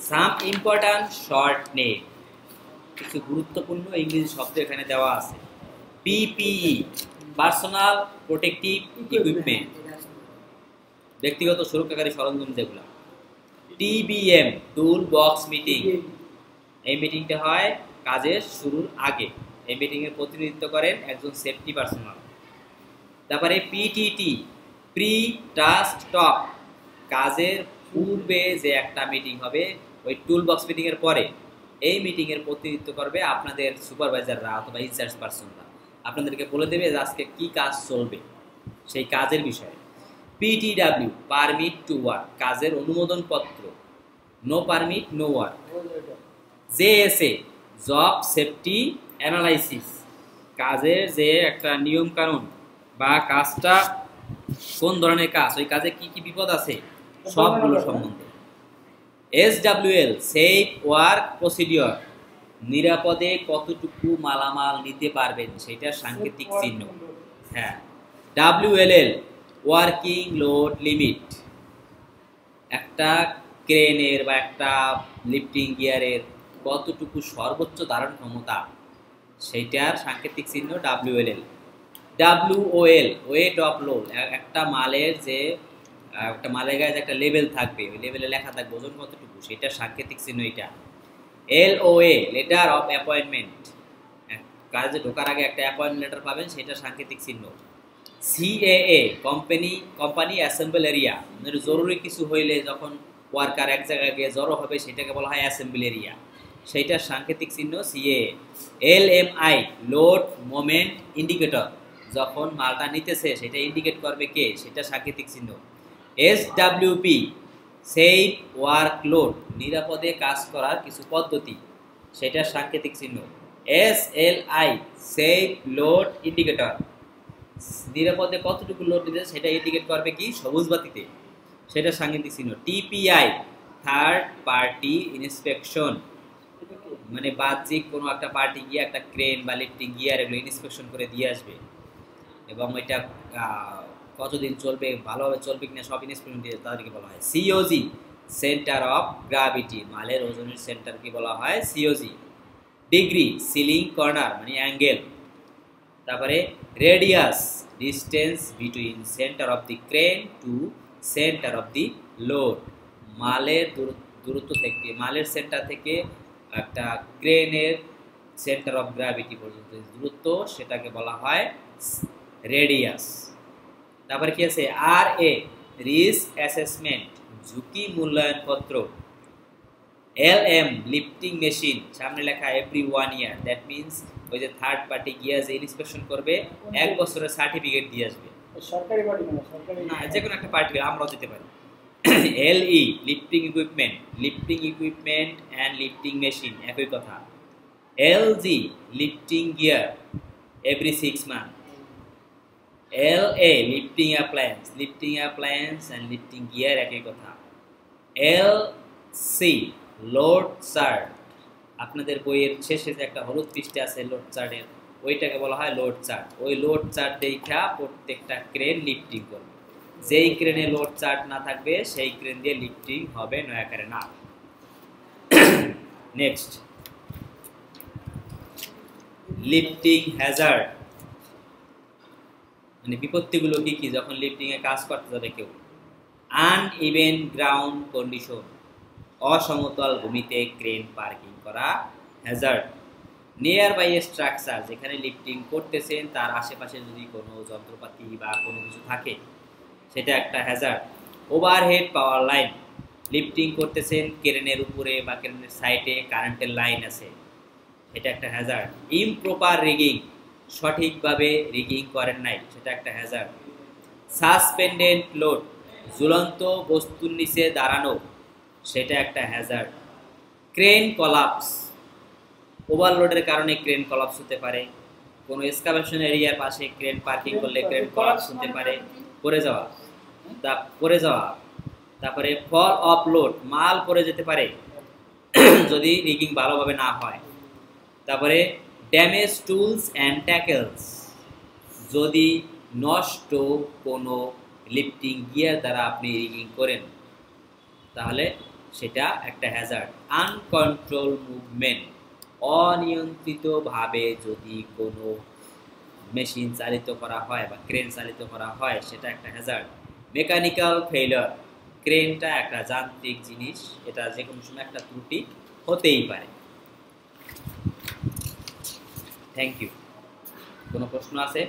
Some important short name, কিছু গুরুত্বপূর্ণ ইংরেজি শব্দ এখানে দেওয়া আছে। পিপিই পার্সোনাল প্রোটেক্টিভ ইকুইপমেন্ট, ব্যক্তিগত সুরক্ষাকারী সরঞ্জাম যেগুলো। টিবিএম টুল বক্স মিটিং, এই মিটিংটা হয় কাজের শুরুর আগে। এই মিটিংয়ের প্রতিনিধিত্ব করেন একজন সেফটি পার্সোনাল। তারপরে পিটিটি প্রি টাস্ক টক, কাজের পূর্বে যে একটা মিটিং হবে ওই টুল বক্স মিটিংয়ের পরে এই মিটিংয়ের প্রতিনিধিত্ব করবে আপনাদের সুপারভাইজাররা অথবা ইনচার্জ পার্সনরা। আপনাদেরকে বলে দেবে যে আজকে কী কাজ চলবে সেই কাজের বিষয়ে। পিটিডাব্লিউ পারমিট টু ওয়ার্ক, কাজের অনুমোদনপত্র। No permit no work. JSA job safety analysis, কাজের যে একটা নিয়ম কানুন বা কাজটা কোন ধরনের কাজ, ওই কাজে কি কি বিপদ আছে সবগুলো সম্বন্ধে। এসডব্লিউএল সেফ ওয়ার্ক প্রসিডিওর, নিরাপদে কতটুকু মালামাল নিতে পারবেন সেটার সাংকেতিক চিহ্ন। হ্যাঁ। ডাব্লিউএলএল ওয়ার্কিং লোড লিমিট, একটা ক্রেনের বা একটা লিফটিং গিয়ারের কতটুকু সর্বোচ্চ ধারণ ক্ষমতা সেইটার সাংকেতিক চিহ্ন ডাব্লিউএলএল। ডাব্লিউওএল ওয়েট অফ লোড, একটা মালের যে একটা মালের গায়ে যে একটা লেভেল থাকবে, ওই লেভেলে লেখা থাকবে ওজন কতটুকু, সেটার সাংকেতিক চিহ্ন এটা। এলওএ লেটার অফ অ্যাপয়েন্টমেন্ট, কাজে ঢোকার আগে একটা অ্যাপয়েন্টমেন্ট লেটার পাবেন, সেটার সাংকেতিক চিহ্ন। সিএএ কোম্পানি অ্যাসেম্বল এরিয়া, জরুরি কিছু হইলে যখন ওয়ার্কার এক জায়গায় গিয়ে জড়ো হবে সেটাকে বলা হয় অ্যাসেম্বল এরিয়া, সেইটার সাংকেতিক চিহ্ন CAA. LMI load moment indicator, যখন মালটা নিতেছে সেটা ইন্ডিকেট করবে কে, সেটা সাংকেতিক চিহ্ন। এসডব্লিউপি সেফ ওয়ার্কলোড, নিরাপদে কাজ করার কিছু পদ্ধতি, সেটার সাংকেতিক চিহ্ন। এসএলআই সেফ লোড ইন্ডিকেটর, নিরাপদে কতটুকু লোড নিতেছে সেটা ইন্ডিকেট করবে কি, সবুজ বাতিতে, সেটা সাংকেতিক চিহ্ন। টিপিআই থার্ড পার্টি ইন্সপেকশন, মানে বাহ্যিক কোনো একটা পার্টি গিয়ে একটা ক্রেন বা লিফটিং গিয়ার এগুলো ইন্সপেকশন করে দিয়ে আসবে এবং এটা কতদিন চলবে, ভালোভাবে চলবে কিনা সব ইন্সপেকশন দিয়ে তাদেরকে বলা হয়। সিওজি সেন্টার অফ গ্র্যাভিটি, মালের ওজনের সেন্টারকে বলা হয় সিওজি। ডিগ্রি সিলিং কর্নার মানে অ্যাঙ্গেল। তারপরে radius distance between centre of the crane to centre of the load, মালের দূরত্ব থেকে, মালের সেন্টার থেকে একটা ক্রেনের সেন্টার অফ গ্র্যাভিটি পর্যন্ত দূরত্ব, সেটাকে বলা হয় রেডিয়াস। তারপরে কি আছে, আর এ রিস্ক অ্যাসেসমেন্ট, ঝুঁকি মূল্যায়ন পত্র। এলএম লিফটিং মেশিন, সামনে লেখা এভরি 1 ইয়ার, দ্যাট মিনস ওই যে থার্ড পার্টি গিয়ে যে ইন্সপেকশন করবে 1 বছরের সার্টিফিকেট দিয়ে আসবে। সরকারি পার্টি না, সরকারি না, যে কোনো একটা পার্টি, আমরাও দিতে পারি। LE lifting equipment and lifting machine একই কথা। LG lifting gear every 6 month. LA lifting appliance and lifting gear একই কথা। এলসি লোড চার্ট, আপনাদের বইয়ের শেষে যে একটা হলুদ পৃষ্ঠা আছে লোড চার্টের, ওইটাকে বলা হয় লোড চার্ট। ওই লোড চার্ট দেখা প্রত্যেকটা ক্রেন লিফটিং করবে, যেই ক্রেনে লোড চার্ট না থাকবে সেই ক্রেন দিয়ে লিফটিং হবে, নয়াকারে না। নেক্সট, লিফটিং হ্যাজার্ড, মানে বিপত্তিগুলো কি কি যখন লিফটিং এ কাজ করতে যাবে কেউ। আনইভেন গ্রাউন্ড কন্ডিশন, অসমতল ভূমিতে ক্রেন পার্কিং করা হ্যাজার্ড। নিয়ার বাই স্ট্রাকচার, যেখানে লিফটিং করতেছেন তার আশেপাশে যদি কোনো যন্ত্রপাতি বা কোনো কিছু থাকে সেটা একটা হ্যাজার্ড। ওভারহেড পাওয়ার লাইন, লিফটিং করতেছেন ক্রেনের উপরে বা ক্রেনের সাইডে কারেন্টের লাইন আছে, সেটা একটা হ্যাজার্ড। ইমপ্রপার রিগিং, সঠিকভাবে রিগিং করেন নাই, সেটা একটা হ্যাজার্ড। সাসপেন্ডেড লোড, ঝুলন্ত বস্তুর নিচে দাঁড়ানো, সেটা একটা হ্যাজার্ড। ক্রেন কলাপস, ওভারলোডের কারণে ক্রেন কলাপস হতে পারে। কোনো এক্সকাভেশন এরিয়ার পাশে ক্রেন পার্কিং করলে ক্রেন কলাপস হতে পারে, পড়ে যাওয়া। তারপরে ফল অফ লোড, মাল পড়ে যেতে পারে যদি রিগিং ভালোভাবে না হয়। তারপরে ড্যামেজ টুলস অ্যান্ড ট্যাকেলস, যদি নষ্ট কোনো লিফটিং গিয়ার দ্বারা আপনি রিগিং করেন তাহলে সেটা একটা হ্যাজার্ড। আনকন্ট্রোল মুভমেন্ট, অনিয়ন্ত্রিতভাবে যদি কোনো মেশিন চালিত করা হয় বা ক্রেন চালিত করা হয় সেটা একটা হ্যাজার্ড। মেকানিক্যাল ফেইলিওর, ক্রেনটা একটা যান্ত্রিক জিনিস, এটা যে কোনো সময় একটা ত্রুটি হতেই পারে। Thank you. কোনো প্রশ্ন আছে?